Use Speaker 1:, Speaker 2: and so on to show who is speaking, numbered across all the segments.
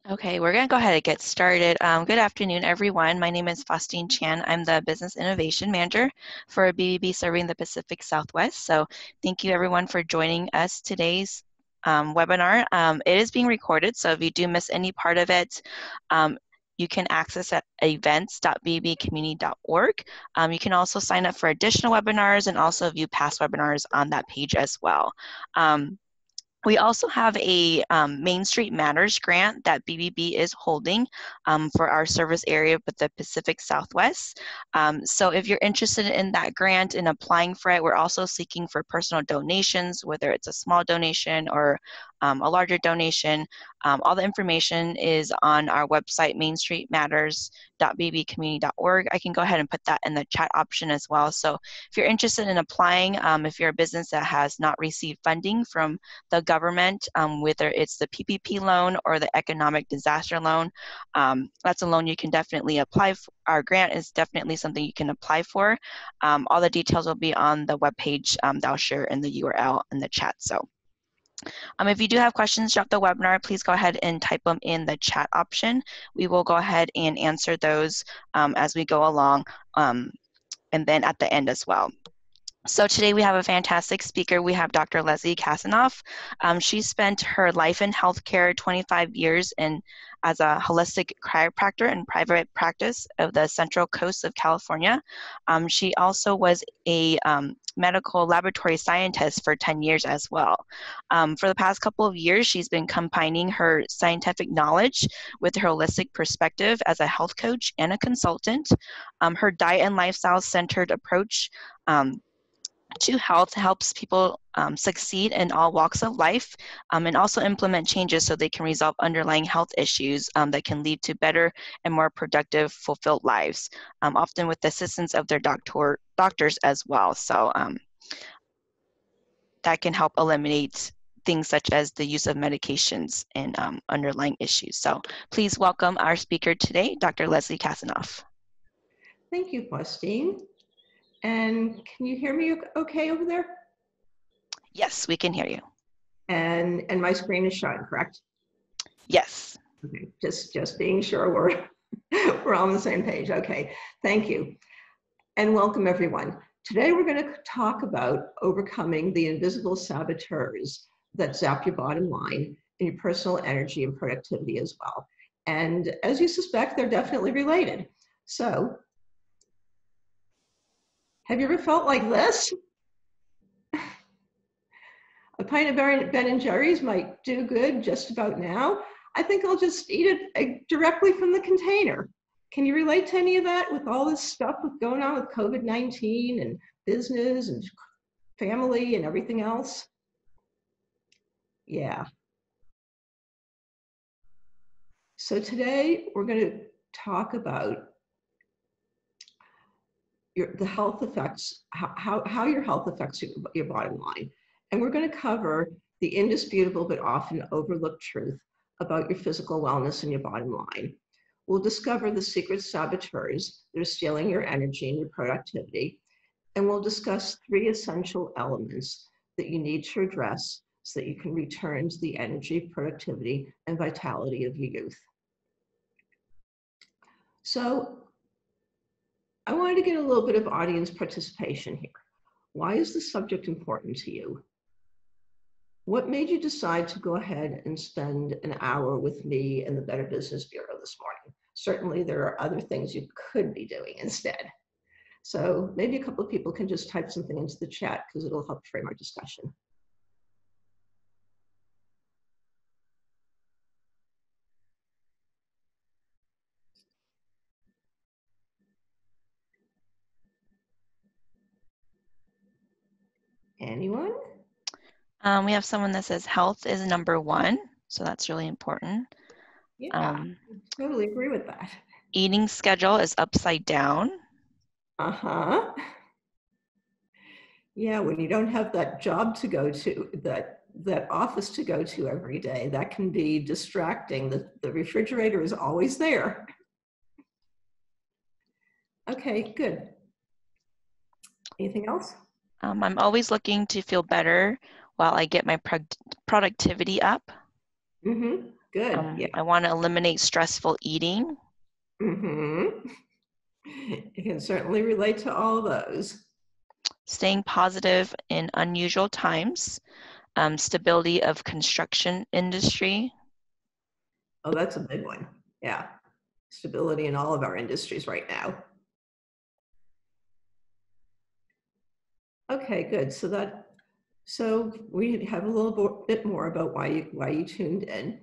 Speaker 1: Okay, we're going to go ahead and get started. Good afternoon, everyone. My name is Faustine Chan. I'm the Business Innovation Manager for BBB serving the Pacific Southwest. So thank you, everyone, for joining us today's webinar. It is being recorded, so if you do miss any part of it, you can access at events.bbcommunity.org. You can also sign up for additional webinars and also view past webinars on that page as well. We also have a Main Street Matters grant that BBB is holding for our service area with the Pacific Southwest. So if you're interested in that grant and applying for it, we're also seeking for personal donations, whether it's a small donation or a larger donation. All the information is on our website, mainstreetmatters.bbcommunity.org. I can go ahead and put that in the chat option as well. So if you're interested in applying, if you're a business that has not received funding from the government, whether it's the PPP loan or the economic disaster loan, that's a loan you can definitely apply for. Our grant is definitely something you can apply for. All the details will be on the webpage that I'll share in the URL in the chat. So if you do have questions throughout the webinar, please go ahead and type them in the chat option. We will go ahead and answer those as we go along, and then at the end as well. So today we have a fantastic speaker. We have Dr. Leslie Kasanov. She spent her life in healthcare, 25 years as a holistic chiropractor in private practice of the Central Coast of California. She also was a medical laboratory scientist for 10 years as well. For the past couple of years, she's been combining her scientific knowledge with her holistic perspective as a health coach and a consultant. Her diet and lifestyle centered approach to health helps people succeed in all walks of life, and also implement changes so they can resolve underlying health issues that can lead to better and more productive, fulfilled lives, often with the assistance of their doctors as well. So that can help eliminate things such as the use of medications and underlying issues. So please welcome our speaker today, Dr. Leslie Kasanov.
Speaker 2: Thank you, Faustine. And can you hear me okay over there?
Speaker 1: Yes, we can hear you.
Speaker 2: And my screen is showing, correct?
Speaker 1: Yes.
Speaker 2: Okay, just being sure we're on the same page. Okay, thank you. And welcome everyone. Today we're going to talk about overcoming the invisible saboteurs that zap your bottom line and your personal energy and productivity as well. And as you suspect, they're definitely related. So, have you ever felt like this? A pint of Ben & Jerry's might do good just about now. I think I'll just eat it directly from the container. Can you relate to any of that with all this stuff going on with COVID-19 and business and family and everything else? Yeah. So today we're going to talk about the health effects, how your health affects your bottom line. And we're going to cover the indisputable but often overlooked truth about your physical wellness and your bottom line. We'll discover the secret saboteurs that are stealing your energy and your productivity. And we'll discuss 3 essential elements that you need to address so that you can return to the energy, productivity, and vitality of your youth. So I wanted to get a little bit of audience participation here. Why is the subject important to you? What made you decide to go ahead and spend an hour with me in the Better Business Bureau this morning? Certainly there are other things you could be doing instead. So maybe a couple of people can just type something into the chat because it'll help frame our discussion. Anyone?
Speaker 1: We have someone that says health is number 1, so that's really important.
Speaker 2: Yeah, I totally agree with that.
Speaker 1: Eating schedule is upside down.
Speaker 2: Uh-huh. Yeah, when you don't have that job to go to, that office to go to every day, that can be distracting. The refrigerator is always there. Okay, good. Anything else?
Speaker 1: I'm always looking to feel better while I get my productivity up.
Speaker 2: Mm-hmm. Good. Yeah.
Speaker 1: I want to eliminate stressful eating.
Speaker 2: Mm-hmm. You can certainly relate to all of those.
Speaker 1: Staying positive in unusual times. Stability of construction industry.
Speaker 2: Oh, that's a big one. Yeah. Stability in all of our industries right now. Okay, good. So we have a little bit more about why you tuned in.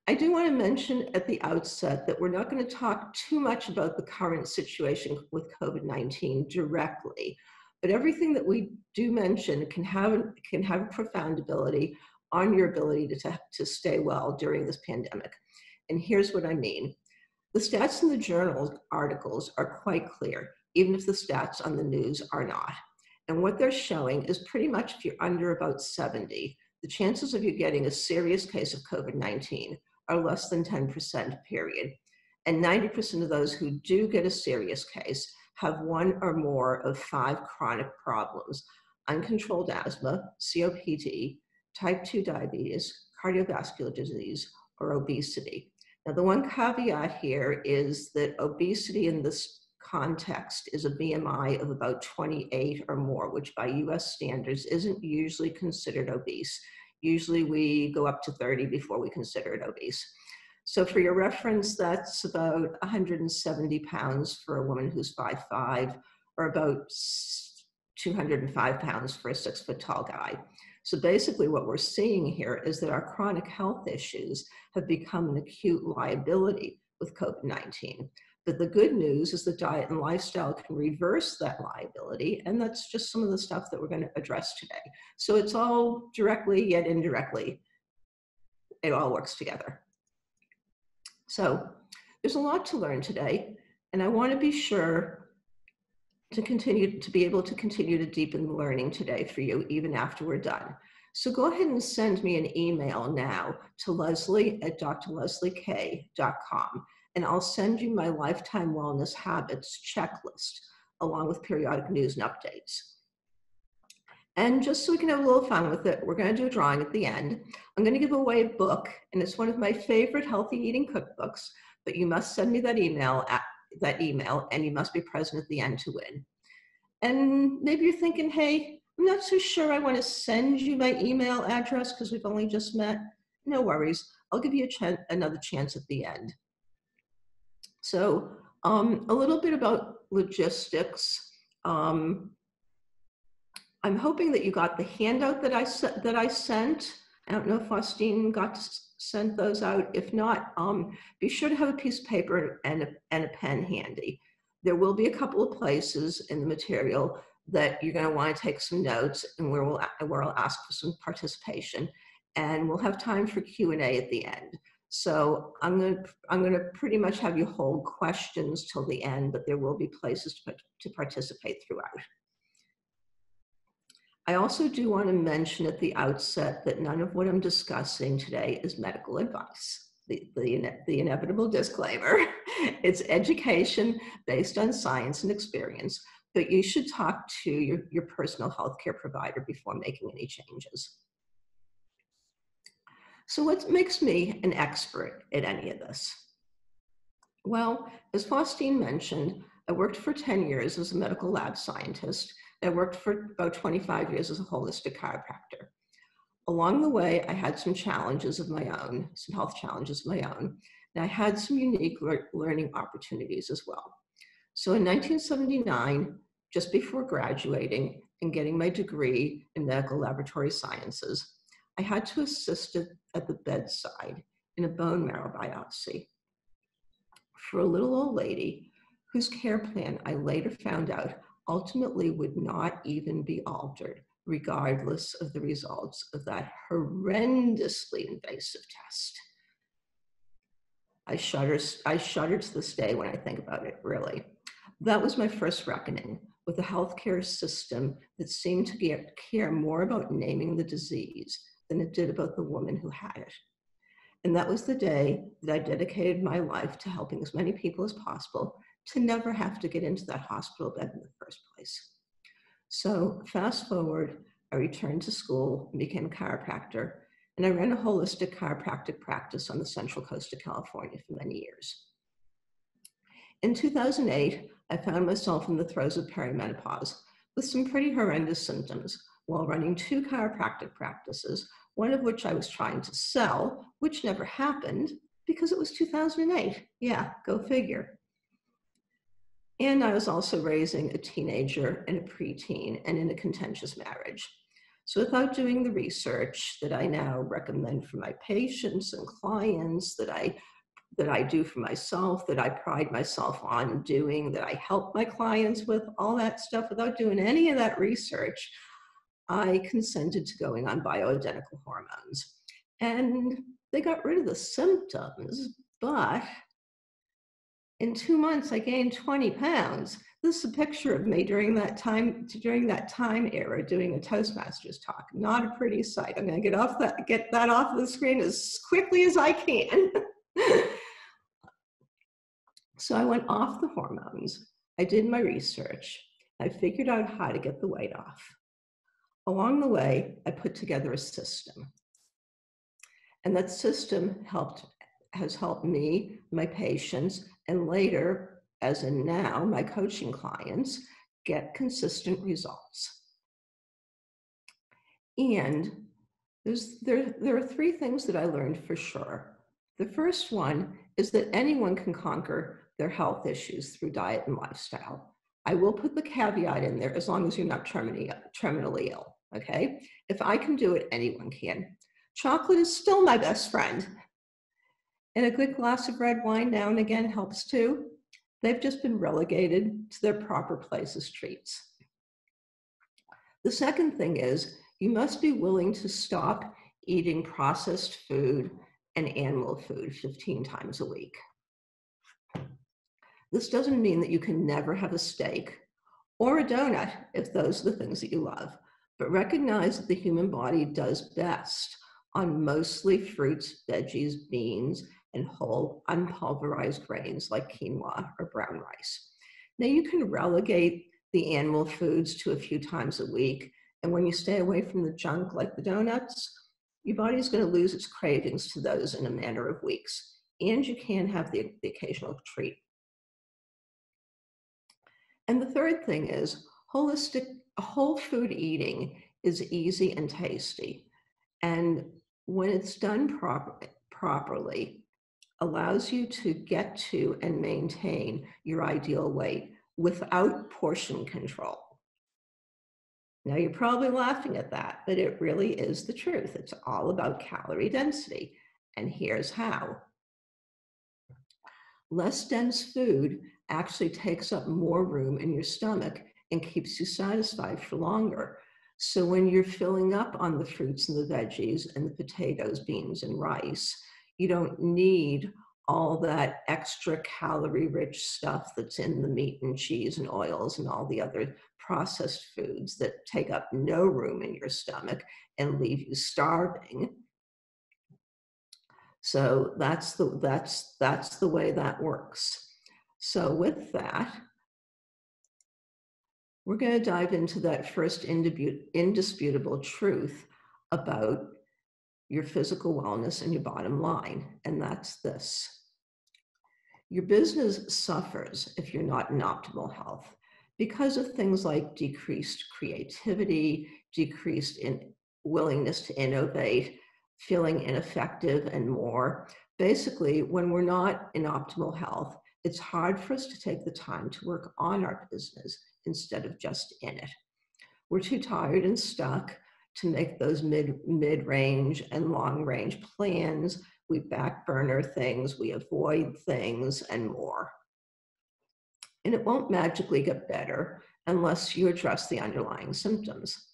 Speaker 2: I do want to mention at the outset that we're not going to talk too much about the current situation with COVID-19 directly, but everything that we do mention can have a profound ability on your ability to stay well during this pandemic. And here's what I mean. The stats in the journal articles are quite clear, even if the stats on the news are not. And what they're showing is pretty much if you're under about 70, the chances of you getting a serious case of COVID-19 are less than 10%, period. And 90% of those who do get a serious case have one or more of 5 chronic problems: uncontrolled asthma, COPD, type 2 diabetes, cardiovascular disease, or obesity. Now, the one caveat here is that obesity in this context is a BMI of about 28 or more, which by US standards isn't usually considered obese. Usually we go up to 30 before we consider it obese. So for your reference, that's about 170 pounds for a woman who's 5'5", or about 205 pounds for a 6-foot tall guy. So basically what we're seeing here is that our chronic health issues have become an acute liability with COVID-19. But the good news is that diet and lifestyle can reverse that liability, and that's just some of the stuff that we're going to address today. So it's all directly yet indirectly, it all works together. So there's a lot to learn today, and I want to be sure to be able to continue to deepen the learning today for you, even after we're done. So go ahead and send me an email now to leslie@drlesliek.com, and I'll send you my Lifetime Wellness Habits checklist, along with periodic news and updates. And just so we can have a little fun with it, we're going to do a drawing at the end. I'm going to give away a book, and it's one of my favorite healthy eating cookbooks, but you must send me that email, and you must be present at the end to win. And maybe you're thinking, hey, I'm not so sure I want to send you my email address because we've only just met. No worries. I'll give you another chance at the end. So a little bit about logistics. I'm hoping that you got the handout that I sent. I don't know if Faustine got to send those out. If not, be sure to have a piece of paper and a pen handy. There will be a couple of places in the material that you're going to want to take some notes, and where I'll ask for some participation, and we'll have time for Q&A at the end. So I'm going to pretty much have you hold questions till the end, but there will be places to participate throughout. I also do want to mention at the outset that none of what I'm discussing today is medical advice. The inevitable disclaimer. It's education based on science and experience, but you should talk to your personal healthcare provider before making any changes. So what makes me an expert at any of this? Well, as Faustine mentioned, I worked for 10 years as a medical lab scientist. I worked for about 25 years as a holistic chiropractor. Along the way, I had some challenges of my own, some health challenges of my own, and I had some unique learning opportunities as well. So in 1979, just before graduating and getting my degree in medical laboratory sciences, I had to assist at the bedside in a bone marrow biopsy for a little old lady whose care plan I later found out ultimately would not even be altered, regardless of the results of that horrendously invasive test. I shudder to this day when I think about it, really. That was my first reckoning with a healthcare system that seemed to care more about naming the disease than it did about the woman who had it. And that was the day that I dedicated my life to helping as many people as possible to never have to get into that hospital bed in the first place. So fast forward, I returned to school and became a chiropractor. and I ran a holistic chiropractic practice on the Central Coast of California for many years. In 2008, I found myself in the throes of perimenopause with some pretty horrendous symptoms while running 2 chiropractic practices, one of which I was trying to sell, which never happened because it was 2008. Yeah, go figure. And I was also raising a teenager and a preteen and in a contentious marriage. So without doing the research that I now recommend for my patients and clients, that I do for myself, that I pride myself on doing, that I help my clients with, all that stuff, without doing any of that research, I consented to going on bioidentical hormones. And they got rid of the symptoms, but in 2 months, I gained 20 pounds. This is a picture of me during that time era doing a Toastmasters talk. Not a pretty sight. I'm going to get that off the screen as quickly as I can. So I went off the hormones. I did my research. I figured out how to get the weight off. Along the way, I put together a system. And that system has helped me, my patients, and later, as in now, my coaching clients get consistent results. And there are 3 things that I learned for sure. The first one is that anyone can conquer their health issues through diet and lifestyle. I will put the caveat in there, as long as you're not terminally ill, okay? If I can do it, anyone can. Chocolate is still my best friend. And a good glass of red wine now and again helps too. They've just been relegated to their proper place as treats. The second thing is, you must be willing to stop eating processed food and animal food 15 times a week. This doesn't mean that you can never have a steak or a donut if those are the things that you love, but recognize that the human body does best on mostly fruits, veggies, beans, and whole unpulverized grains like quinoa or brown rice. Now you can relegate the animal foods to a few times a week, and when you stay away from the junk like the donuts, your body is going to lose its cravings to those in a matter of weeks, and you can have the occasional treat. And the third thing is, whole food eating is easy and tasty, and when it's done properly, allows you to get to and maintain your ideal weight without portion control. Now you're probably laughing at that, but it really is the truth. It's all about calorie density, and here's how. Less dense food actually takes up more room in your stomach and keeps you satisfied for longer. So when you're filling up on the fruits and the veggies and the potatoes, beans, and rice, you don't need all that extra calorie-rich stuff that's in the meat and cheese and oils and all the other processed foods that take up no room in your stomach and leave you starving. So that's the way that works. So with that, we're going to dive into that first indisputable truth about your physical wellness and your bottom line, and that's this. Your business suffers if you're not in optimal health because of things like decreased creativity, decreased willingness to innovate, feeling ineffective, and more. Basically, when we're not in optimal health, it's hard for us to take the time to work on our business instead of just in it. We're too tired and stuck to make those mid-range and long-range plans. We back burner things, we avoid things, and more. And it won't magically get better unless you address the underlying symptoms.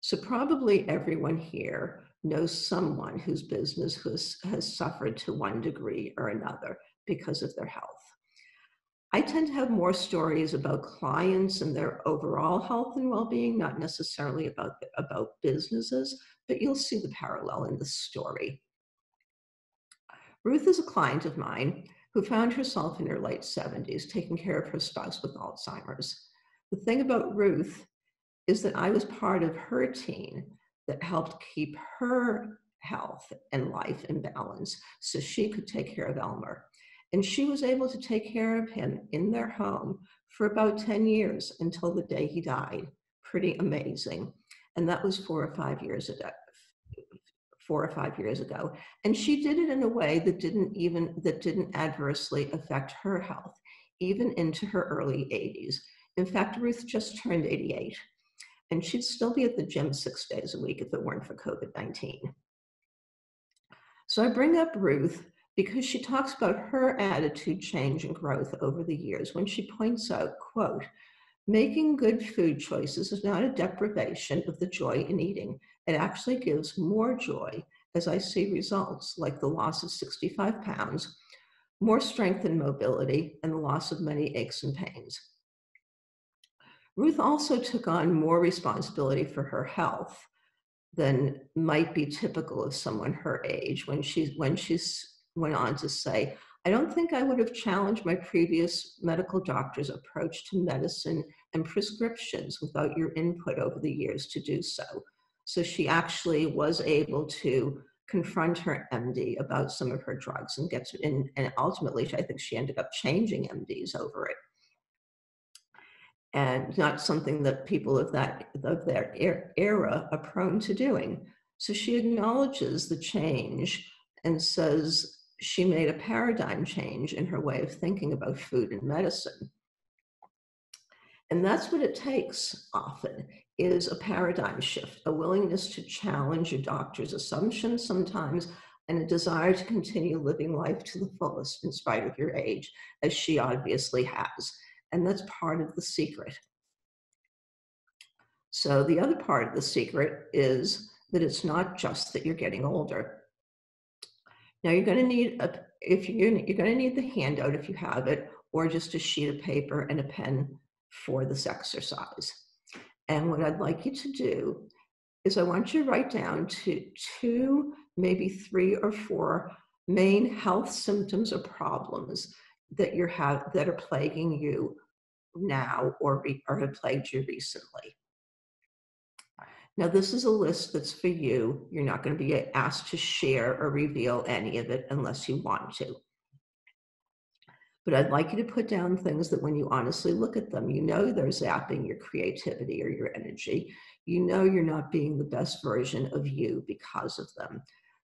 Speaker 2: So probably everyone here knows someone whose business has suffered to one degree or another because of their health. I tend to have more stories about clients and their overall health and well-being, not necessarily about businesses, but you'll see the parallel in this story. Ruth is a client of mine who found herself in her late 70s taking care of her spouse with Alzheimer's. The thing about Ruth is that I was part of her team that helped keep her health and life and balance so she could take care of Elmer. And she was able to take care of him in their home for about 10 years until the day he died. Pretty amazing. And that was 4 or 5 years ago. 4 or 5 years ago. And she did it in a way that didn't adversely affect her health, even into her early 80s. In fact, Ruth just turned 88, and she'd still be at the gym 6 days a week if it weren't for COVID-19. So I bring up Ruth because she talks about her attitude change and growth over the years when she points out, quote, "Making good food choices is not a deprivation of the joy in eating. It actually gives more joy as I see results like the loss of 65 pounds, more strength and mobility, and the loss of many aches and pains." Ruth also took on more responsibility for her health than might be typical of someone her age when she went on to say, "I don't think I would have challenged my previous medical doctor's approach to medicine and prescriptions without your input over the years to do so." So she actually was able to confront her MD about some of her drugs and and ultimately I think she ended up changing MDs over it. And not something that people of that era are prone to doing. So she acknowledges the change and says she made a paradigm change in her way of thinking about food and medicine. And that's what it takes often, is a paradigm shift, a willingness to challenge your doctor's assumptions sometimes, and a desire to continue living life to the fullest in spite of your age, as she obviously has. And that's part of the secret. So the other part of the secret is that it's not just that you're getting older. Now you're going to need you're going to need the handout if you have it, or just a sheet of paper and a pen for this exercise. And what I'd like you to do is I want you to write down to 2, maybe 3 or 4 main health symptoms or problems that that are plaguing you now or have plagued you recently. Now, this is a list that's for you. You're not going to be asked to share or reveal any of it unless you want to. But I'd like you to put down things that when you honestly look at them, you know they're zapping your creativity or your energy. You know you're not being the best version of you because of them.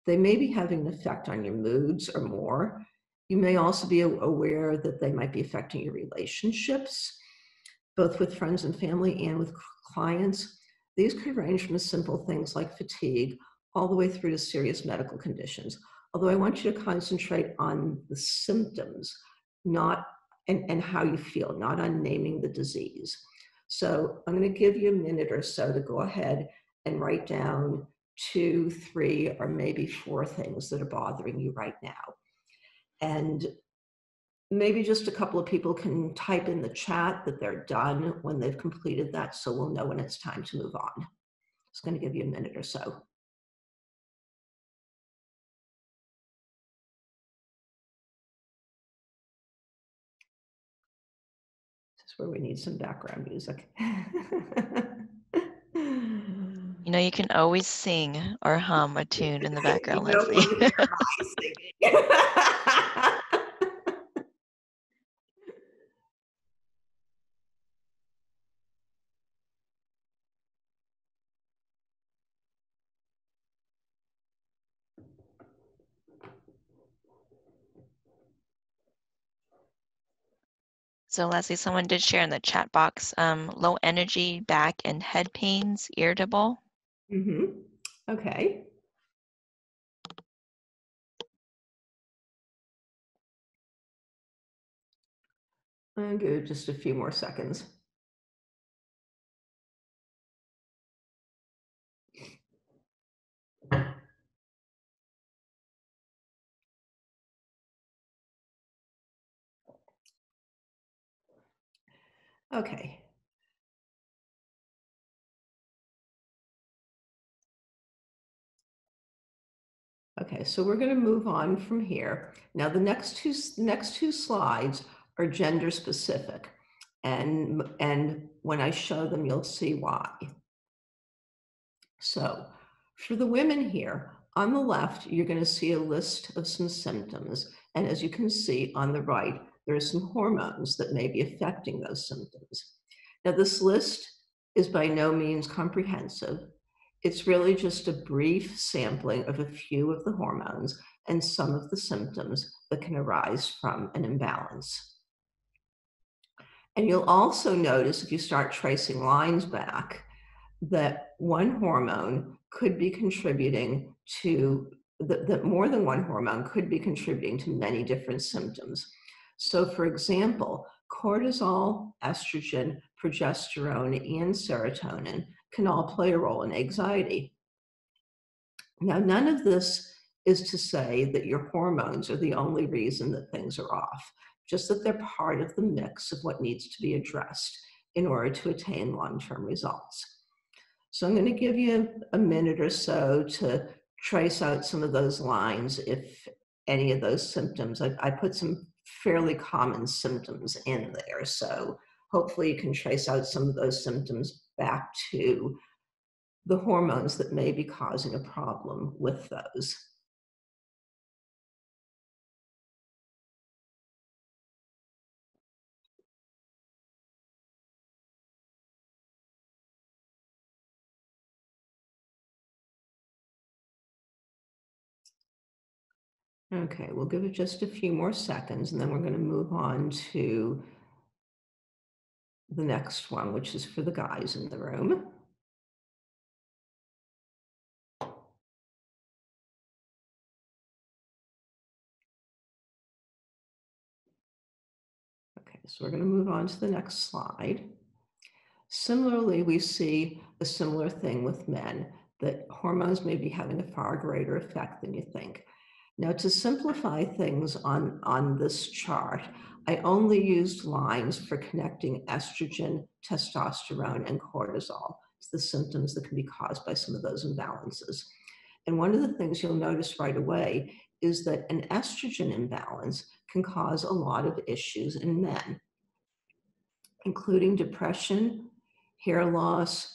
Speaker 2: They may be having an effect on your moods or more. You may also be aware that they might be affecting your relationships, both with friends and family and with clients. These could range from simple things like fatigue all the way through to serious medical conditions. Although I want you to concentrate on the symptoms, and how you feel, not on naming the disease. So I'm going to give you a minute or so to go ahead and write down 2, 3, or maybe 4 things that are bothering you right now. And maybe just a couple of people can type in the chat that they're done when they've completed that, so we'll know when it's time to move on. It's going to give you a minute or so. This is where we need some background music.
Speaker 1: You know, you can always sing or hum a tune in the background,
Speaker 2: You don't
Speaker 1: Leslie.
Speaker 2: want to hear my singing.
Speaker 1: So Leslie, someone did share in the chat box, low energy, back and head pains, irritable.
Speaker 2: Mm-hmm. Okay. I'll give it just a few more seconds. Okay. Okay, so we're going to move on from here. Now, the next two slides are gender specific, and when I show them, you'll see why. So, for the women here, On the left, you're going to see a list of some symptoms. And as you can see on the right, there are some hormones that may be affecting those symptoms. Now, this list is by no means comprehensive. It's really just a brief sampling of a few of the hormones and some of the symptoms that can arise from an imbalance. And you'll also notice, if you start tracing lines back, that one hormone could be contributing to, that more than one hormone could be contributing to many different symptoms. So for example, cortisol, estrogen, progesterone, and serotonin can all play a role in anxiety. Now, none of this is to say that your hormones are the only reason that things are off, just that they're part of the mix of what needs to be addressed in order to attain long-term results. So I'm going to give you a minute or so to trace out some of those lines, if any of those symptoms. I put some fairly common symptoms in there, so hopefully you can trace out some of those symptoms back to the hormones that may be causing a problem with those. Okay, we'll give it just a few more seconds, and then we're going to move on to the next one, which is for the guys in the room. Okay, so we're going to move on to the next slide. Similarly, we see a similar thing with men, that hormones may be having a far greater effect than you think. Now, to simplify things on this chart, I only used lines for connecting estrogen, testosterone, and cortisol to the symptoms that can be caused by some of those imbalances. And one of the things you'll notice right away is that an estrogen imbalance can cause a lot of issues in men, including depression, hair loss,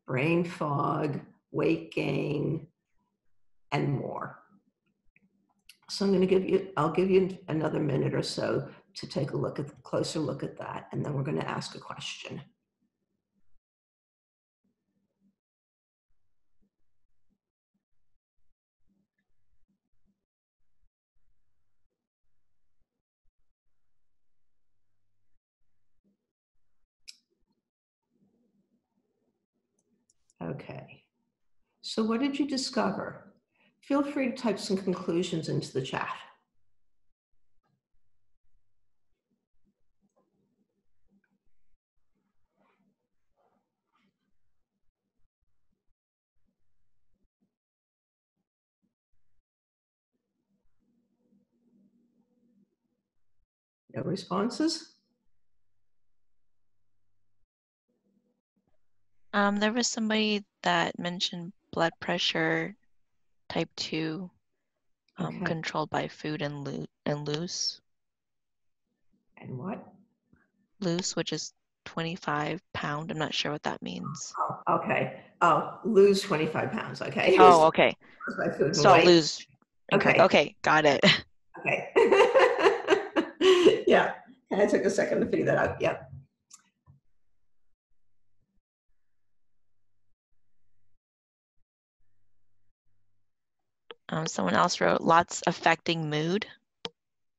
Speaker 2: brain fog, weight gain, and more. So I'll give you another minute or so to take a closer look at that, and then we're going to ask a question. Okay, so what did you discover? Feel free to type some conclusions into the chat. No responses?
Speaker 1: There was somebody that mentioned blood pressure type 2,
Speaker 2: Okay.
Speaker 1: controlled by food and loose.
Speaker 2: And what?
Speaker 1: Loose, which is 25 pound. I'm not sure what that means.
Speaker 2: Oh, okay. Oh, lose 25 pounds. Okay.
Speaker 1: Oh, okay.
Speaker 2: By food and
Speaker 1: So I'll
Speaker 2: weight.
Speaker 1: lose.
Speaker 2: Okay.
Speaker 1: Okay, got it.
Speaker 2: Okay. Yeah. And I took a second to figure that out. Yeah.
Speaker 1: Someone else wrote lots affecting mood.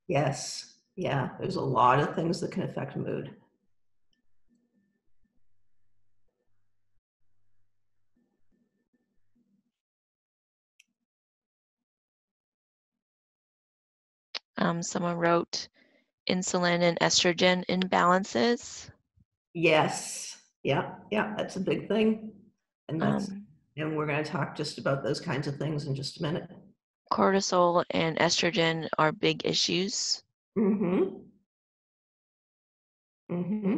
Speaker 2: Yes. Yeah. There's a lot of things that can affect mood.
Speaker 1: Someone wrote insulin and estrogen imbalances.
Speaker 2: Yes. Yeah. Yeah. That's a big thing. And and we're going to talk just about those kinds of things in just a minute.
Speaker 1: Cortisol and estrogen are big issues.
Speaker 2: Mm-hmm. Mm-hmm.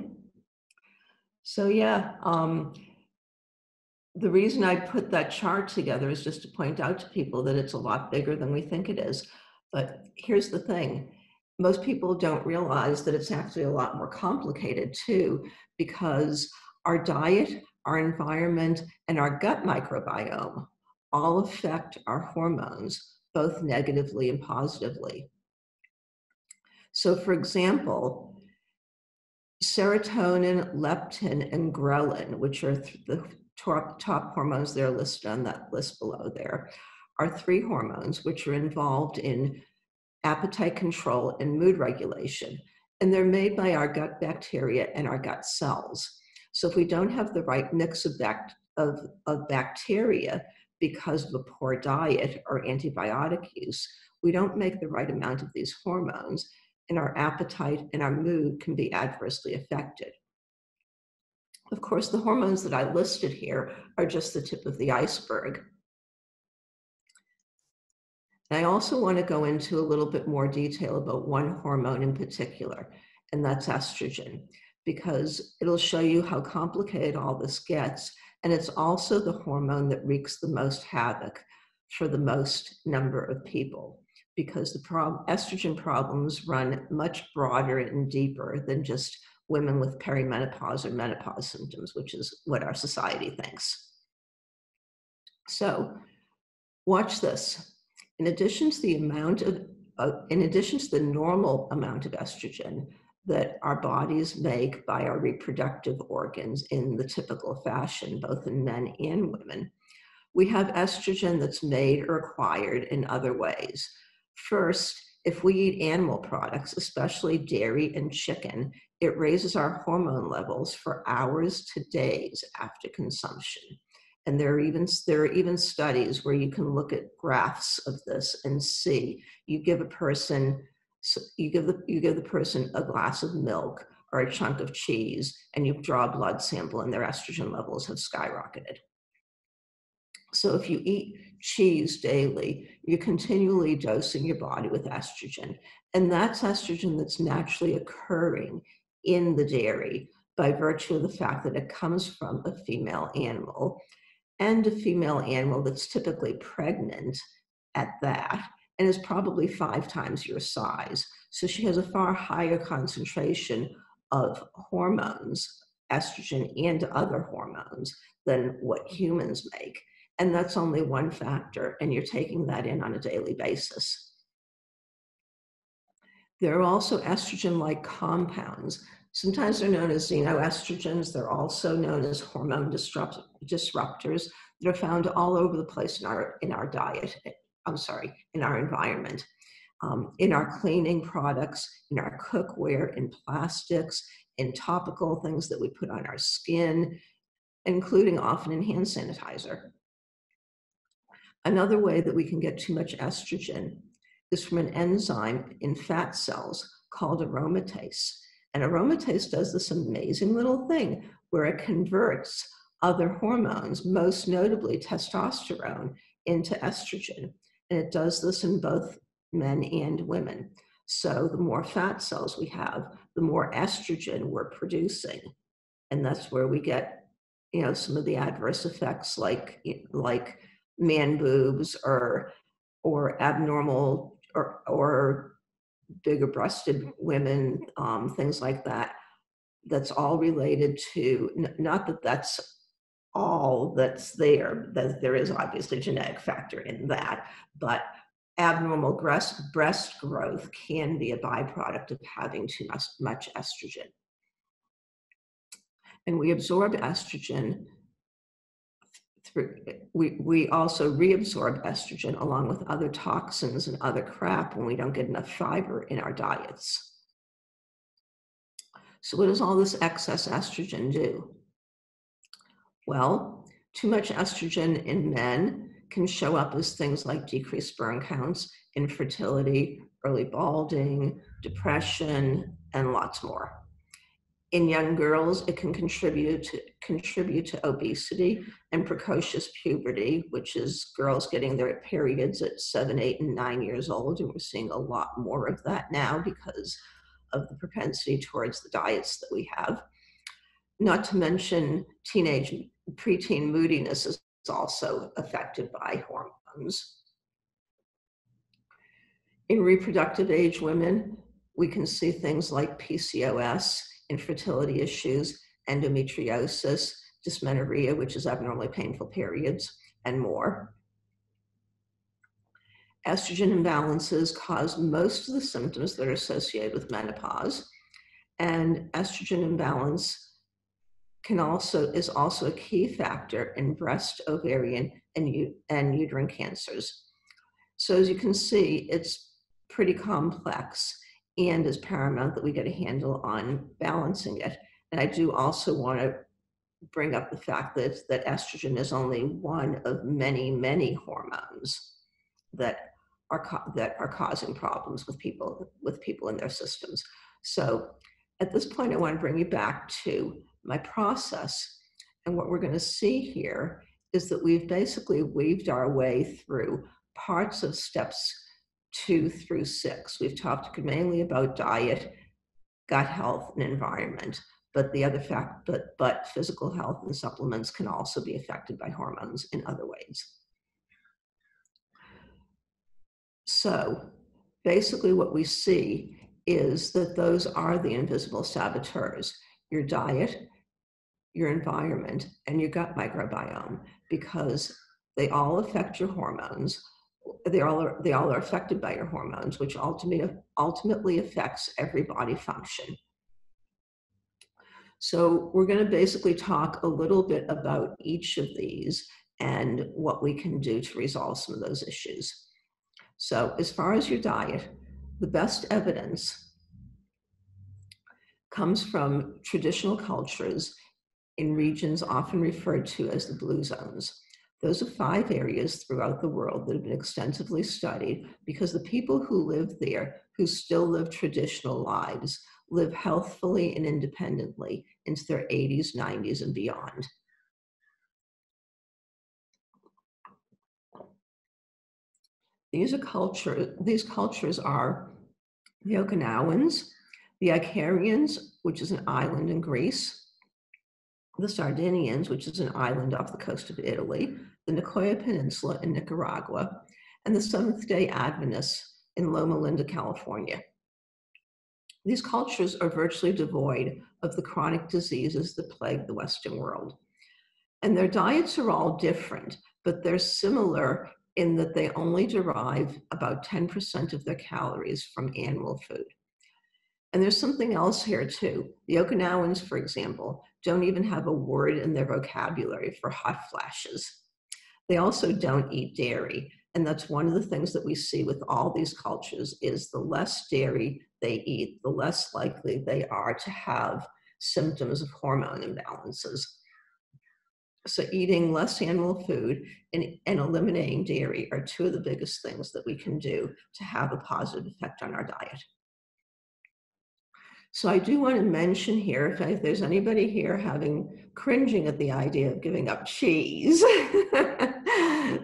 Speaker 2: So yeah, the reason I put that chart together is just to point out to people that it's a lot bigger than we think it is. But here's the thing. Most people don't realize that it's actually a lot more complicated too, because our diet, our environment, and our gut microbiome all affect our hormones, both negatively and positively. So for example, serotonin, leptin, and ghrelin, which are the top hormones that are listed on that list below there, are 3 hormones which are involved in appetite control and mood regulation. And they're made by our gut bacteria and our gut cells. So if we don't have the right mix of bacteria because of a poor diet or antibiotic use, we don't make the right amount of these hormones, and our appetite and our mood can be adversely affected. Of course, the hormones that I listed here are just the tip of the iceberg. And I also want to go into a little bit more detail about one hormone in particular, and that's estrogen, because it'll show you how complicated all this gets. And it's also the hormone that wreaks the most havoc for the most number of people, because the estrogen problems run much broader and deeper than just women with perimenopause or menopause symptoms, which is what our society thinks. So watch this. In addition to the normal amount of estrogen that our bodies make by our reproductive organs in the typical fashion, both in men and women, we have estrogen that's made or acquired in other ways. First, if we eat animal products, especially dairy and chicken, it raises our hormone levels for hours to days after consumption. And there are even studies where you can look at graphs of this and see. You give the person a glass of milk or a chunk of cheese, and you draw a blood sample, and their estrogen levels have skyrocketed. So if you eat cheese daily, you're continually dosing your body with estrogen, and that's estrogen that's naturally occurring in the dairy by virtue of the fact that it comes from a female animal, and a female animal that's typically pregnant at that, and is probably 5 times your size. So she has a far higher concentration of hormones, estrogen and other hormones, than what humans make. And that's only one factor, and you're taking that in on a daily basis. There are also estrogen-like compounds. Sometimes they're known as xenoestrogens. They're also known as hormone disruptors that are found all over the place in our diet. In our environment, in our cleaning products, in our cookware, in plastics, in topical things that we put on our skin, including often in hand sanitizer. Another way that we can get too much estrogen is from an enzyme in fat cells called aromatase. And aromatase does this amazing little thing where it converts other hormones, most notably testosterone, into estrogen. And it does this in both men and women. So the more fat cells we have, the more estrogen we're producing. And that's where we get, some of the adverse effects like man boobs or abnormal or bigger breasted women, things like that. That's all related to, not that that's all that's there, that there is obviously a genetic factor in that, but abnormal breast growth can be a byproduct of having too much estrogen. And we absorb estrogen we also reabsorb estrogen along with other toxins and other crap when we don't get enough fiber in our diets. So what does all this excess estrogen do? Well, too much estrogen in men can show up as things like decreased sperm counts, infertility, early balding, depression, and lots more. In young girls, it can contribute to obesity and precocious puberty, which is girls getting their periods at 7, 8, and 9 years old. And we're seeing a lot more of that now because of the propensity towards the diets that we have. Not to mention preteen moodiness is also affected by hormones. In reproductive age women, we can see things like PCOS, infertility issues, endometriosis, dysmenorrhea, which is abnormally painful periods, and more. Estrogen imbalances cause most of the symptoms that are associated with menopause, and estrogen imbalance is also a key factor in breast, ovarian, and uterine cancers. So as you can see, it's pretty complex and is paramount that we get a handle on balancing it. And I do also want to bring up the fact that estrogen is only one of many, many hormones that are causing problems with people in their systems. So at this point, I want to bring you back to my process. And what we're going to see here is that we've basically weaved our way through parts of steps 2 through 6. We've talked mainly about diet, gut health, and environment, but but physical health and supplements can also be affected by hormones in other ways. So basically what we see is that those are the invisible saboteurs: your diet, your environment, and your gut microbiome, because they all affect your hormones. They all are affected by your hormones, which ultimately affects every body function. So we're going to basically talk a little bit about each of these and what we can do to resolve some of those issues. So as far as your diet, the best evidence comes from traditional cultures in regions often referred to as the blue zones. Those are 5 areas throughout the world that have been extensively studied because the people who live there, who still live traditional lives, live healthfully and independently into their 80s, 90s, and beyond. These cultures are the Okinawans, the Icarians, which is an island in Greece, the Sardinians, which is an island off the coast of Italy, the Nicoya Peninsula in Nicaragua, and the Seventh-day Adventists in Loma Linda, California. These cultures are virtually devoid of the chronic diseases that plague the Western world. And their diets are all different, but they're similar in that they only derive about 10% of their calories from animal food. And there's something else here too. The Okinawans, for example, don't even have a word in their vocabulary for hot flashes. They also don't eat dairy. And that's one of the things that we see with all these cultures is the less dairy they eat, the less likely they are to have symptoms of hormone imbalances. So eating less animal food and eliminating dairy are 2 of the biggest things that we can do to have a positive effect on our diet. So I do want to mention here, if there's anybody here cringing at the idea of giving up cheese,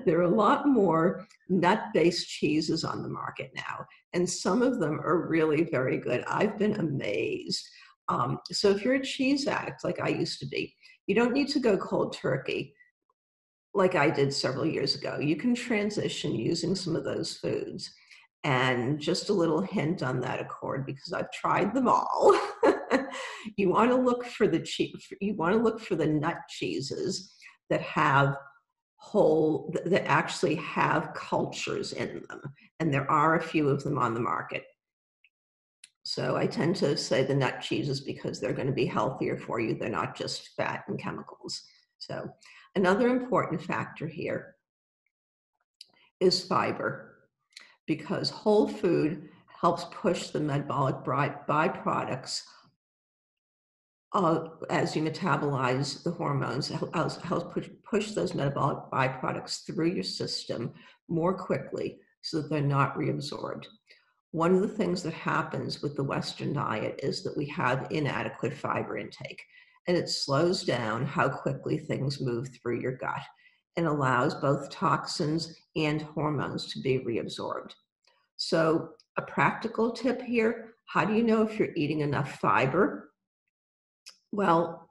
Speaker 2: there are a lot more nut-based cheeses on the market now, and some of them are really very good. I've been amazed. So if you're a cheese addict, like I used to be, you don't need to go cold turkey like I did several years ago. You can transition using some of those foods. And just a little hint on that accord, because I've tried them all. You want to look for the nut cheeses that actually have cultures in them, and there are a few of them on the market. So I tend to say the nut cheeses because they're going to be healthier for you. They're not just fat and chemicals. So another important factor here is fiber, because whole food helps push the metabolic byproducts as you metabolize the hormones, helps push those metabolic byproducts through your system more quickly so that they're not reabsorbed. One of the things that happens with the Western diet is that we have inadequate fiber intake, and it slows down how quickly things move through your gut and allows both toxins and hormones to be reabsorbed. So a practical tip here, how do you know if you're eating enough fiber? Well,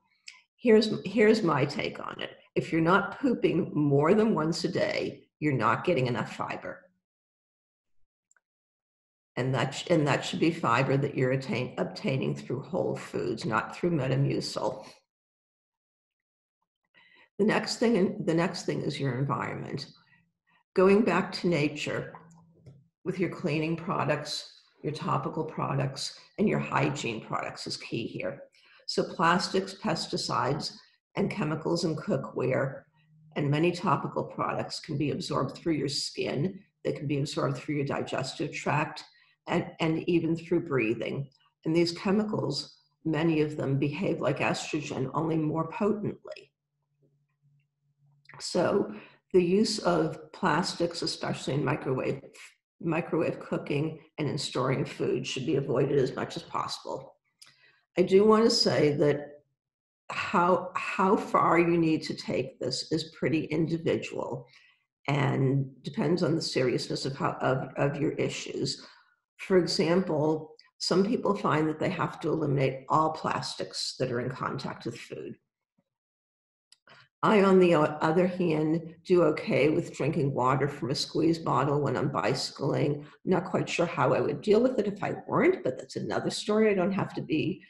Speaker 2: here's my take on it. If you're not pooping more than once a day, you're not getting enough fiber. And that should be fiber that you're obtaining through whole foods, not through Metamucil. The next thing is your environment. Going back to nature, with your cleaning products, your topical products, and your hygiene products is key here. So plastics, pesticides, and chemicals in cookware and many topical products can be absorbed through your skin. They can be absorbed through your digestive tract and even through breathing. And these chemicals, many of them behave like estrogen, only more potently. So the use of plastics, especially in microwave cooking and in storing food, should be avoided as much as possible. I do want to say that how far you need to take this is pretty individual and depends on the seriousness of your issues. For example, some people find that they have to eliminate all plastics that are in contact with food. I, on the other hand, do okay with drinking water from a squeeze bottle when I'm bicycling. I'm not quite sure how I would deal with it if I weren't, but that's another story I don't have to be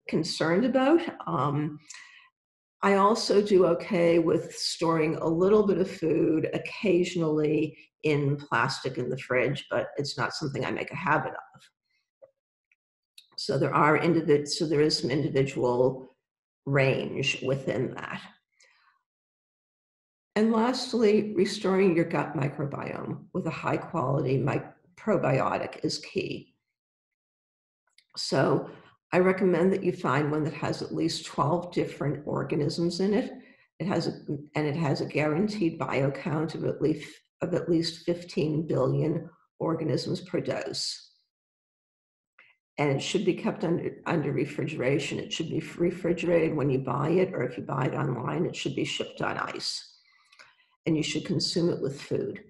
Speaker 2: concerned about. I also do okay with storing a little bit of food occasionally in plastic in the fridge, but it's not something I make a habit of. So there is some individual range within that. And lastly, restoring your gut microbiome with a high quality probiotic is key. So I recommend that you find one that has at least 12 different organisms in it. It has a guaranteed biocount of at least 15 billion organisms per dose. And it should be kept under refrigeration. It should be refrigerated when you buy it, or if you buy it online, it should be shipped on ice. And you should consume it with food.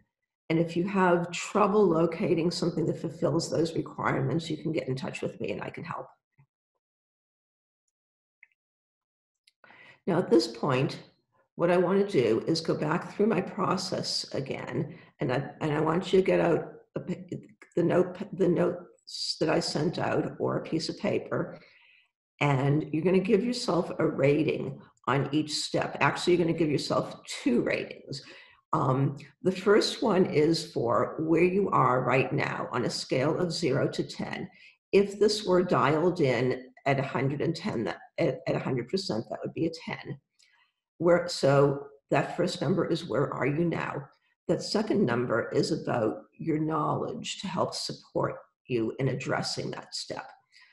Speaker 2: And if you have trouble locating something that fulfills those requirements, you can get in touch with me and I can help. Now, at this point, what I want to do is go back through my process again, and I want you to get out the notes that I sent out or a piece of paper, and you're going to give yourself a rating on each step. Actually, you're going to give yourself 2 ratings. The first one is for where you are right now on a scale of 0 to 10. If this were dialed in at 110, at 100%, that would be a 10. So that first number is where are you now? That second number is about your knowledge to help support you in addressing that step.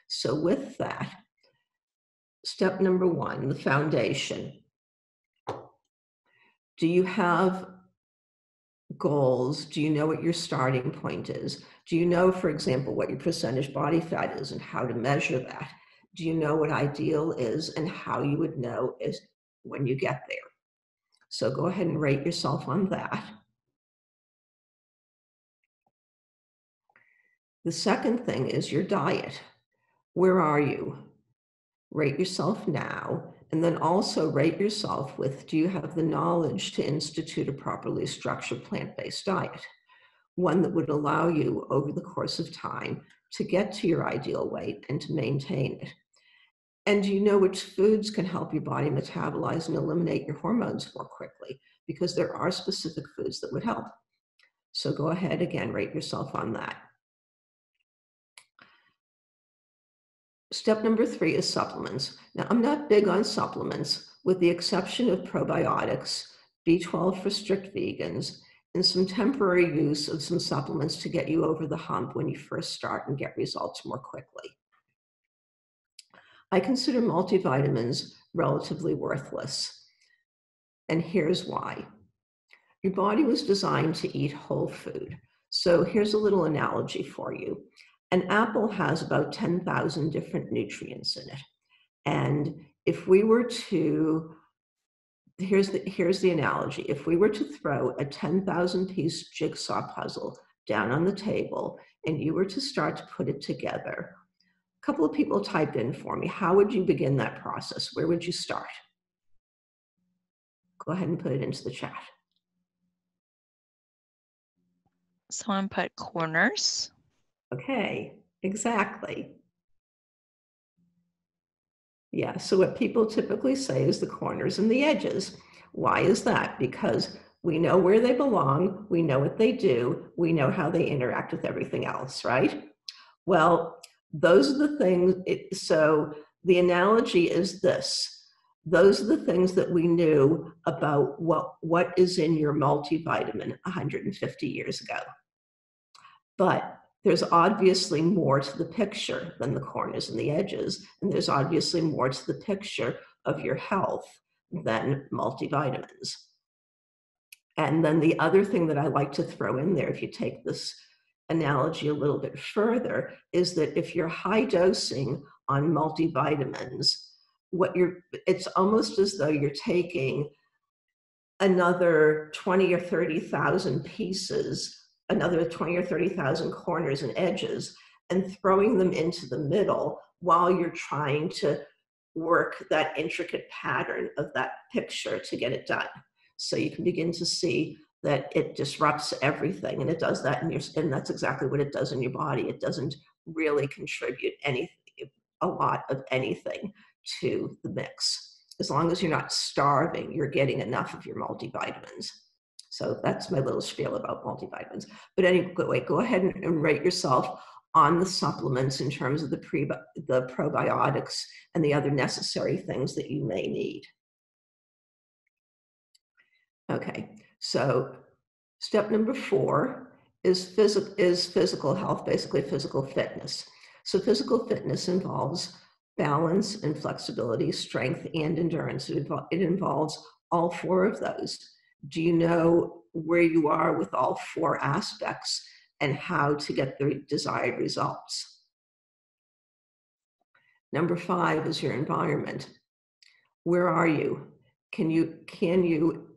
Speaker 2: So with that, step number 1, the foundation. Do you have goals? Do you know what your starting point is? Do you know, for example, what your percentage body fat is and how to measure that? Do you know what ideal is and how you would know is when you get there? So go ahead and rate yourself on that. The second thing is your diet. Where are you? Rate yourself now, and then also rate yourself with, do you have the knowledge to institute a properly structured plant-based diet? One that would allow you over the course of time to get to your ideal weight and to maintain it. And do you know which foods can help your body metabolize and eliminate your hormones more quickly? Because there are specific foods that would help. So go ahead, again, rate yourself on that. Step number 3 is supplements. Now, I'm not big on supplements, with the exception of probiotics, B12 for strict vegans, and some temporary use of some supplements to get you over the hump when you first start and get results more quickly. I consider multivitamins relatively worthless, and here's why. Your body was designed to eat whole food. So here's a little analogy for you. An apple has about 10,000 different nutrients in it. And if we were to, here's the analogy. If we were to throw a 10,000 piece jigsaw puzzle down on the table and you were to start to put it together, a couple of people typed in for me, how would you begin that process? Where would you start? Go ahead and put it into the chat.
Speaker 1: Someone put corners.
Speaker 2: Okay, exactly. Yeah, so what people typically say is the corners and the edges. Why is that? Because We know where they belong. We know what they do. We know how they interact with everything else, right? Well, those are the things. So the analogy is this. Those are the things that we knew about what is in your multivitamin 150 years ago. But there's obviously more to the picture than the corners and the edges. And there's obviously more to the picture of your health than multivitamins. And then the other thing that I like to throw in there, if you take this analogy a little bit further, is that if you're high dosing on multivitamins, it's almost as though you're taking another 20 or 30,000 pieces, another 20 or 30,000 corners and edges, and throwing them into the middle while you're trying to work that intricate pattern of that picture to get it done. So you can begin to see that it disrupts everything, and it does that and that's exactly what it does in your body. It doesn't really contribute a lot of anything to the mix. As long as you're not starving, you're getting enough of your multivitamins. So that's my little spiel about multivitamins. But anyway, go ahead and rate yourself on the supplements in terms of the probiotics and the other necessary things that you may need. Okay, so step number 4 is physical health, basically physical fitness. So physical fitness involves balance and flexibility, strength and endurance. It involves all 4 of those. Do you know where you are with all 4 aspects and how to get the desired results? Number 5 is your environment. Where are you? Can you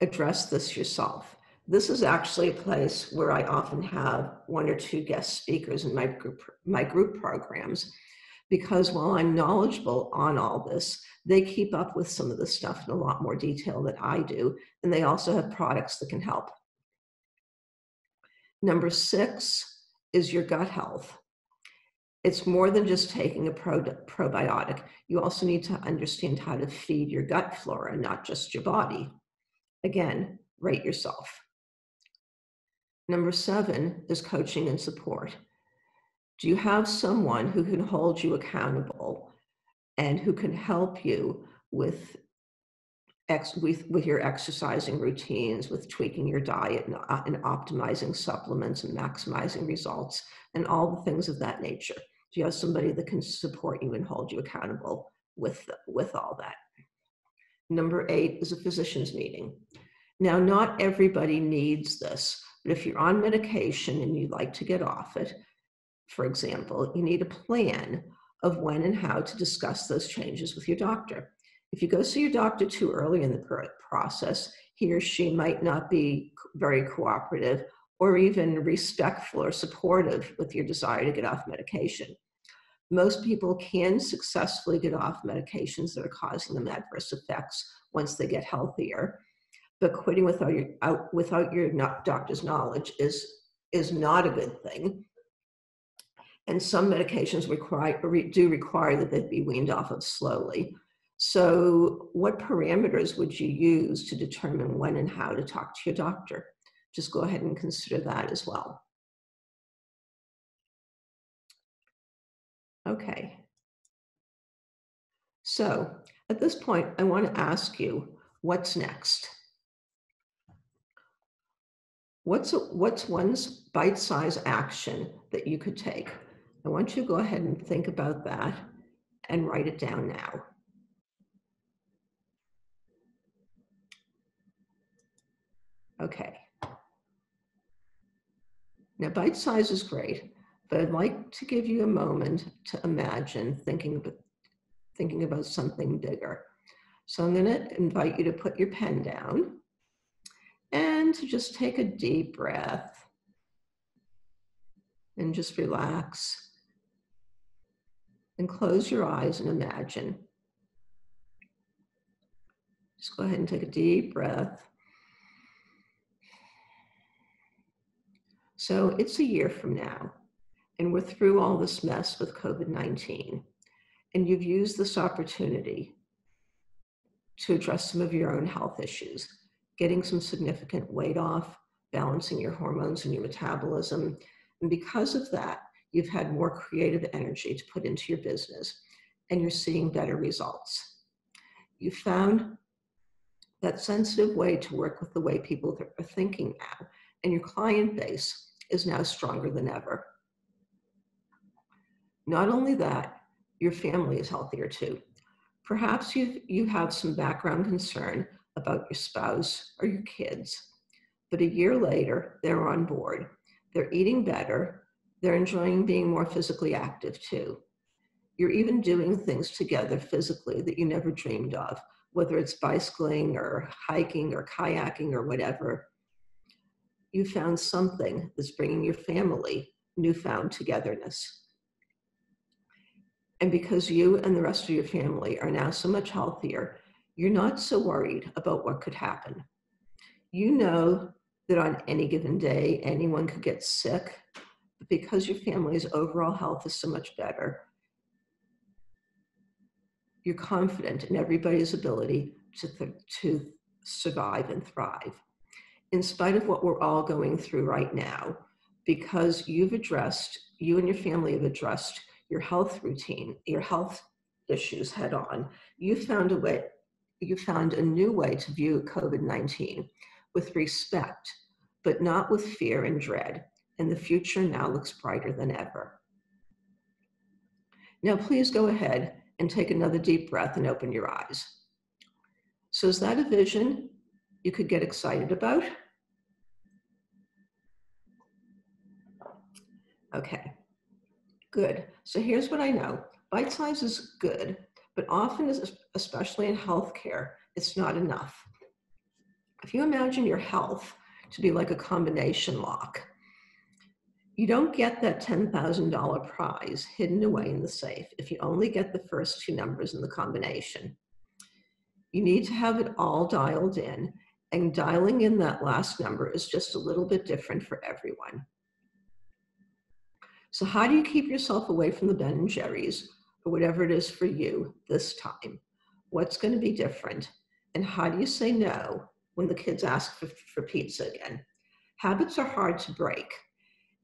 Speaker 2: address this yourself? This is actually a place where I often have 1 or 2 guest speakers in my group programs, because while I'm knowledgeable on all this, they keep up with some of the stuff in a lot more detail than I do, and they also have products that can help. Number 6 is your gut health. It's more than just taking a probiotic. You also need to understand how to feed your gut flora, not just your body. Again, rate yourself. Number 7 is coaching and support. Do you have someone who can hold you accountable and who can help you with your exercising routines, with tweaking your diet and optimizing supplements and maximizing results and all the things of that nature? Do you have somebody that can support you and hold you accountable with all that? Number 8 is a physician's meeting. Now, not everybody needs this, but if you're on medication and you'd like to get off it, for example, you need a plan of when and how to discuss those changes with your doctor. If you go see your doctor too early in the process, he or she might not be very cooperative or even respectful or supportive with your desire to get off medication. Most people can successfully get off medications that are causing them adverse effects once they get healthier, but quitting without your doctor's knowledge is not a good thing. And some medications do require that they be weaned off of slowly. So what parameters would you use to determine when and how to talk to your doctor? Just go ahead and consider that as well. Okay. So at this point, I want to ask you, what's next? What's one bite-sized action that you could take? I want you to go ahead and think about that and write it down now. Okay. Now, bite size is great, but I'd like to give you a moment to imagine thinking about something bigger. So I'm going to invite you to put your pen down and to just take a deep breath and just relax and close your eyes and imagine. Just go ahead and take a deep breath. So it's a year from now, and we're through all this mess with COVID-19, and you've used this opportunity to address some of your own health issues, getting some significant weight off, balancing your hormones and your metabolism. And because of that, you've had more creative energy to put into your business, and you're seeing better results. You found that sensitive way to work with the way people are thinking now, and your client base is now stronger than ever. Not only that, your family is healthier too. Perhaps you have some background concern about your spouse or your kids, but a year later, they're on board. They're eating better. They're enjoying being more physically active too. You're even doing things together physically that you never dreamed of, whether it's bicycling or hiking or kayaking or whatever. You found something that's bringing your family newfound togetherness. And because you and the rest of your family are now so much healthier, you're not so worried about what could happen. You know that on any given day, anyone could get sick, but because your family's overall health is so much better, you're confident in everybody's ability to survive and thrive. In spite of what we're all going through right now, because you and your family have addressed your health routine, your health issues head on, you found a new way to view COVID-19 with respect, but not with fear and dread. And the future now looks brighter than ever. Now, please go ahead and take another deep breath and open your eyes. So is that a vision you could get excited about? Okay, good. So here's what I know. Bite size is good, but often, especially in healthcare, it's not enough. If you imagine your health to be like a combination lock, you don't get that $10,000 prize hidden away in the safe if you only get the first two numbers in the combination. You need to have it all dialed in, and dialing in that last number is just a little bit different for everyone. So how do you keep yourself away from the Ben & Jerry's or whatever it is for you this time? What's going to be different? And how do you say no when the kids ask for pizza again? Habits are hard to break,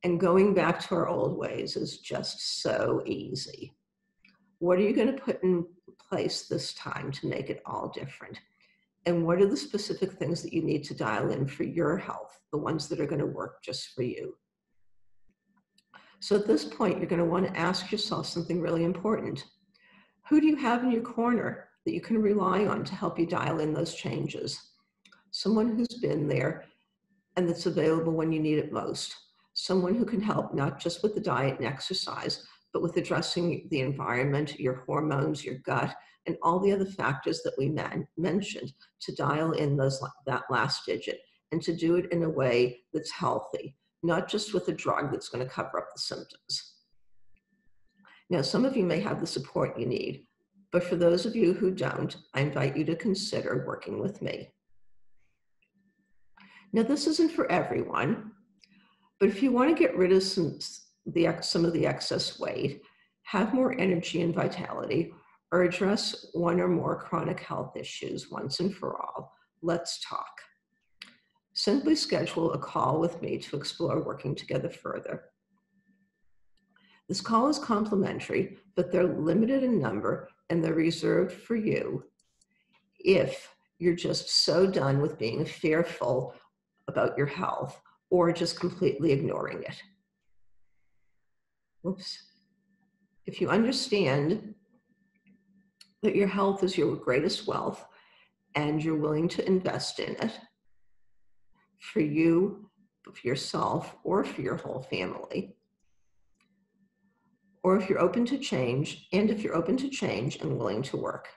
Speaker 2: and going back to our old ways is just so easy. What are you going to put in place this time to make it all different? And what are the specific things that you need to dial in for your health, the ones that are going to work just for you? So at this point, you're going to want to ask yourself something really important. Who do you have in your corner that you can rely on to help you dial in those changes? Someone who's been there and that's available when you need it most. Someone who can help not just with the diet and exercise, but with addressing the environment, your hormones, your gut, and all the other factors that we mentioned to dial in that last digit and to do it in a way that's healthy, not just with a drug that's going to cover up the symptoms. Now, some of you may have the support you need, but for those of you who don't, I invite you to consider working with me. Now, this isn't for everyone, but if you want to get rid of some of the excess weight, have more energy and vitality, or address one or more chronic health issues once and for all, let's talk. Simply schedule a call with me to explore working together further. This call is complimentary, but they're limited in number and they're reserved for you if you're just so done with being fearful about your health or just completely ignoring it. Whoops. If you understand that your health is your greatest wealth and you're willing to invest in it for you, for yourself, or for your whole family, or if you're open to change, and if you're open to change and willing to work.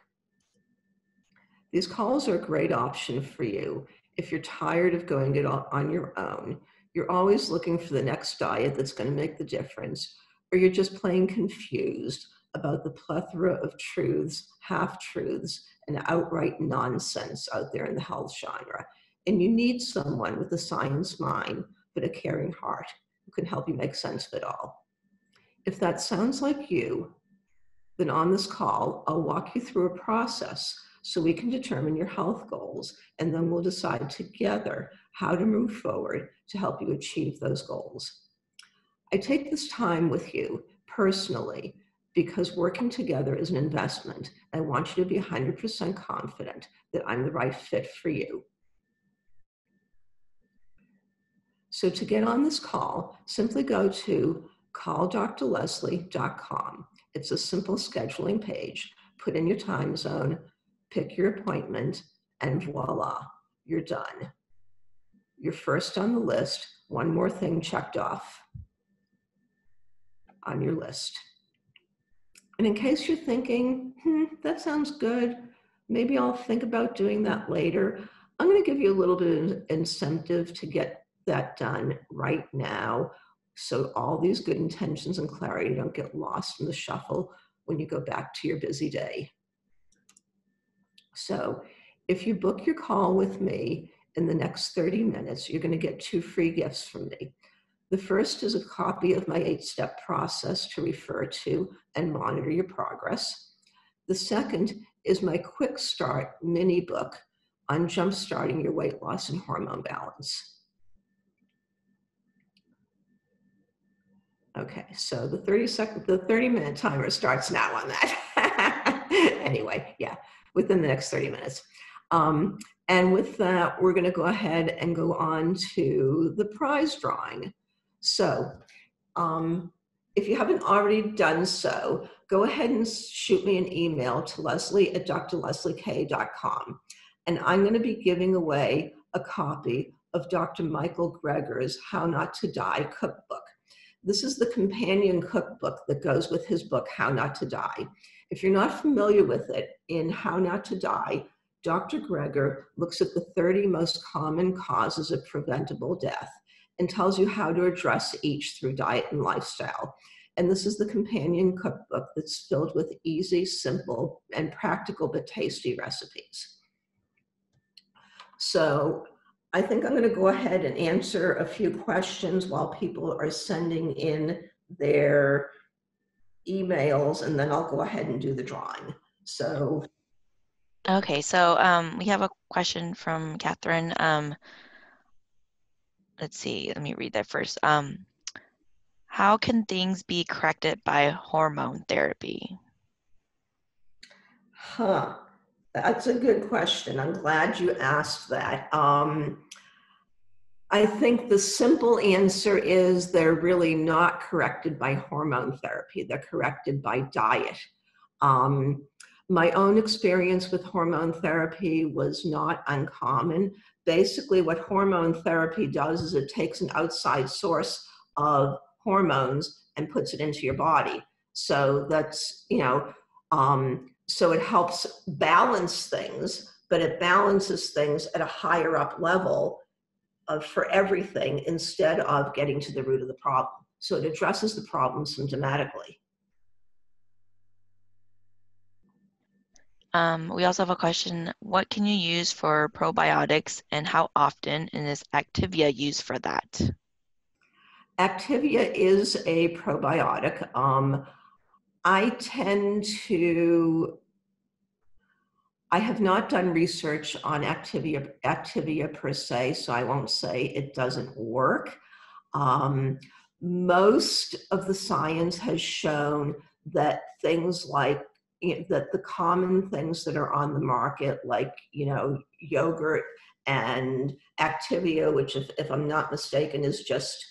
Speaker 2: These calls are a great option for you if you're tired of going it on your own, you're always looking for the next diet that's going to make the difference, or you're just plain confused about the plethora of truths, half-truths, and outright nonsense out there in the health genre. And you need someone with a science mind, but a caring heart who can help you make sense of it all. If that sounds like you, then on this call, I'll walk you through a process so we can determine your health goals, and then we'll decide together how to move forward to help you achieve those goals. I take this time with you personally because working together is an investment. I want you to be 100% confident that I'm the right fit for you. So to get on this call, simply go to calldrleslie.com. It's a simple scheduling page. Put in your time zone, pick your appointment, and voila, you're done. You're first on the list. One more thing checked off on your list. And in case you're thinking, that sounds good, maybe I'll think about doing that later, I'm going to give you a little bit of incentive to get that done right now, so all these good intentions and clarity don't get lost in the shuffle when you go back to your busy day. So if you book your call with me in the next 30 minutes, you're going to get 2 free gifts from me. The first is a copy of my 8-step process to refer to and monitor your progress. The second is my quick start mini book on jumpstarting your weight loss and hormone balance. Okay, so the 30-minute timer starts now on that. Anyway, yeah, within the next 30 minutes. And with that, we're gonna go ahead and go on to the prize drawing. So if you haven't already done so, go ahead and shoot me an email to leslie@drleslieK.com. And I'm gonna be giving away a copy of Dr. Michael Greger's How Not To Die Cookbook. This is the companion cookbook that goes with his book, How Not To Die. If you're not familiar with it, in How Not To Die, Dr. Greger looks at the 30 most common causes of preventable death and tells you how to address each through diet and lifestyle. And this is the companion cookbook that's filled with easy, simple, and practical but tasty recipes. So I think I'm going to go ahead and answer a few questions while people are sending in their emails, and then I'll go ahead and do the drawing. So.
Speaker 1: Okay, so we have a question from Catherine. Let's see, let me read that first. How can things be corrected by hormone therapy?
Speaker 2: That's a good question. I'm glad you asked that. I think the simple answer is they're really not corrected by hormone therapy. They're corrected by diet. My own experience with hormone therapy was not uncommon. Basically, what hormone therapy does is it takes an outside source of hormones and puts it into your body. So that's, so it helps balance things, but it balances things at a higher up level for everything instead of getting to the root of the problem. So it addresses the problem symptomatically.
Speaker 1: We also have a question, what can you use for probiotics and how often, and is Activia used for that?
Speaker 2: Activia is a probiotic. I have not done research on Activia per se, so I won't say it doesn't work. Most of the science has shown that things like, that the common things that are on the market, like, yogurt and Activia, which if I'm not mistaken is just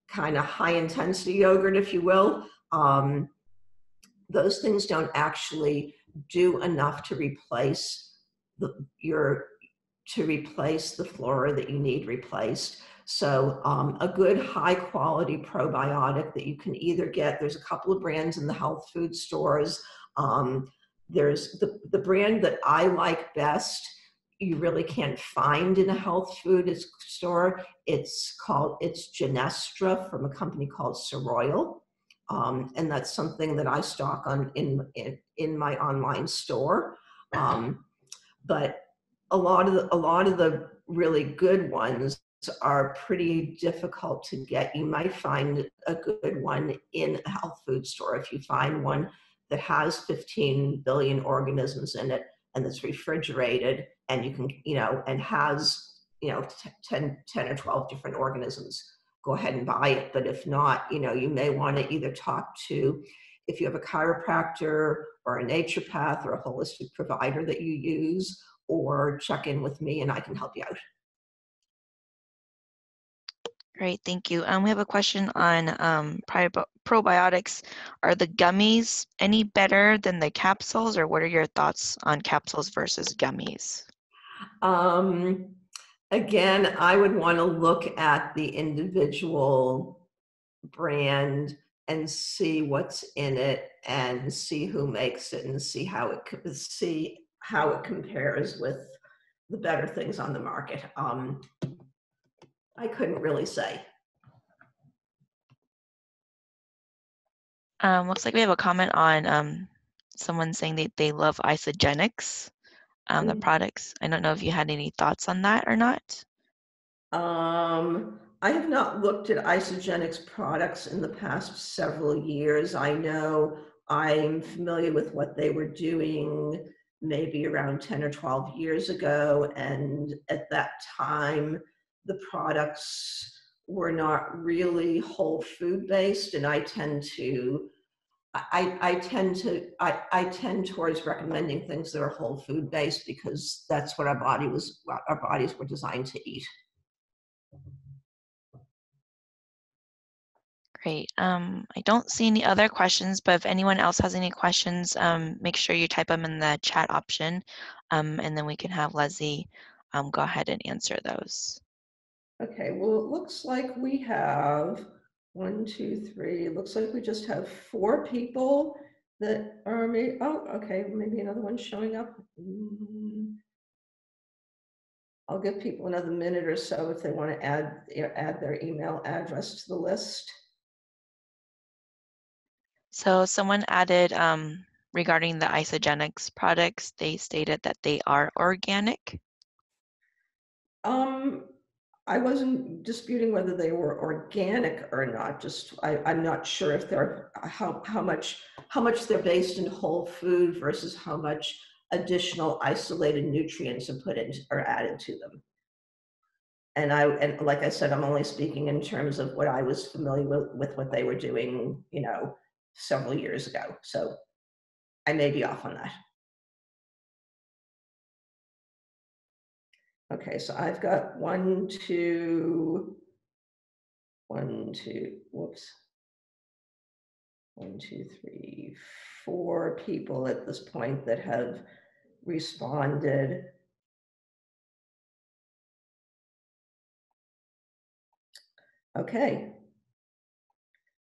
Speaker 2: kind of high intensity yogurt, if you will, those things don't actually do enough to replace the flora that you need replaced. So a good high quality probiotic that you can either get, there's a couple of brands in the health food stores. There's the brand that I like best, you really can't find in a health food store. It's Genestra from a company called Soroil. And that's something that I stock on in my online store. But a lot of the really good ones are pretty difficult to get. You might find a good one in a health food store. If you find one that has 15 billion organisms in it, and that's refrigerated, and you can, and has, 10 or 12 different organisms, go ahead and buy it. But if not, you may want to either talk to, if you have a chiropractor or a naturopath or a holistic provider that you use, or check in with me and I can help you out.
Speaker 1: Great, thank you. We have a question on probiotics. Are the gummies any better than the capsules, or what are your thoughts on capsules versus gummies?
Speaker 2: Again, I would want to look at the individual brand and see what's in it and see who makes it and see how it compares with the better things on the market. I couldn't really say.
Speaker 1: Looks like we have a comment on someone saying they love isogenics, the products. I don't know if you had any thoughts on that or not.
Speaker 2: I have not looked at Isogenics products in the past several years. I know I'm familiar with what they were doing maybe around 10 or 12 years ago. And at that time, the products were not really whole food based. And I tend towards recommending things that are whole food based because that's what our bodies were designed to eat.
Speaker 1: Great. I don't see any other questions, but if anyone else has any questions, make sure you type them in the chat option, and then we can have Leslie go ahead and answer those.
Speaker 2: Okay, well, it looks like we have 1, 2, 3. It looks like we just have 4 people that are okay, maybe another one showing up. I'll give people another minute or so if they want to add their email address to the list.
Speaker 1: So someone added regarding the isogenics products, they stated that they are organic.
Speaker 2: I wasn't disputing whether they were organic or not. Just I'm not sure if they're how much they're based in whole food versus how much additional isolated nutrients are put in or added to them. And like I said, I'm only speaking in terms of what I was familiar with what they were doing, several years ago. So I may be off on that. Okay, so I've got 1, 2, 1, 2, whoops. 1, 2, 3, 4 people at this point that have responded. Okay.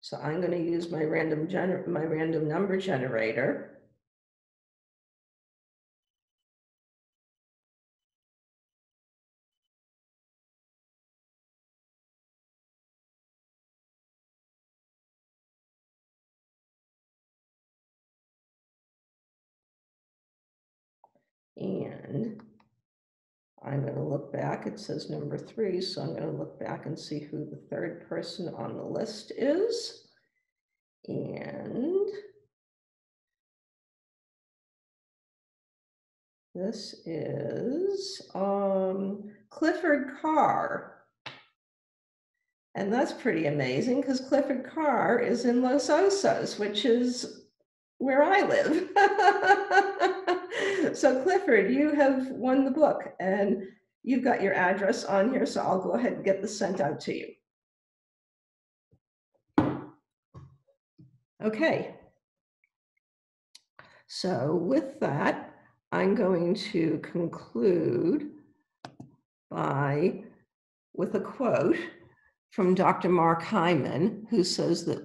Speaker 2: So I'm going to use my random number generator. And I'm going to look back. It says number 3, so I'm going to look back and see who the third person on the list is. And this is Clifford Carr. And that's pretty amazing because Clifford Carr is in Los Osos, which is where I live. So Clifford, you have won the book and you've got your address on here, so I'll go ahead and get this sent out to you. Okay. So with that, I'm going to conclude with a quote from Dr. Mark Hyman, who says that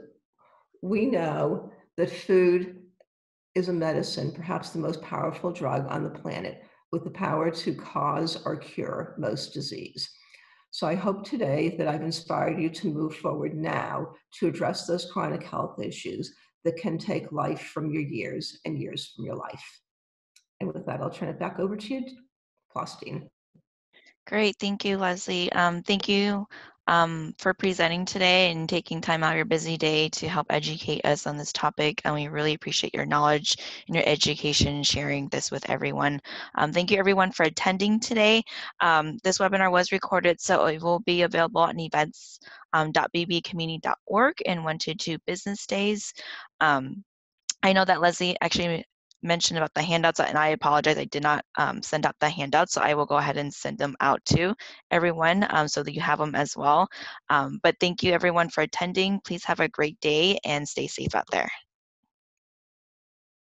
Speaker 2: we know that food is a medicine, perhaps the most powerful drug on the planet, with the power to cause or cure most disease. So I hope today that I've inspired you to move forward now to address those chronic health issues that can take life from your years and years from your life. And with that, I'll turn it back over to you, Faustine.
Speaker 1: Great. Thank you, Leslie. Thank you for presenting today and taking time out of your busy day to help educate us on this topic. And we really appreciate your knowledge and your education and sharing this with everyone. Thank you, everyone, for attending today. This webinar was recorded, so it will be available on events.bbcommunity.org in 1 to 2 business days. I know that Leslie actually mentioned about the handouts, and I apologize, I did not send out the handouts, so I will go ahead and send them out to everyone so that you have them as well. But thank you everyone for attending. Please have a great day and stay safe out there.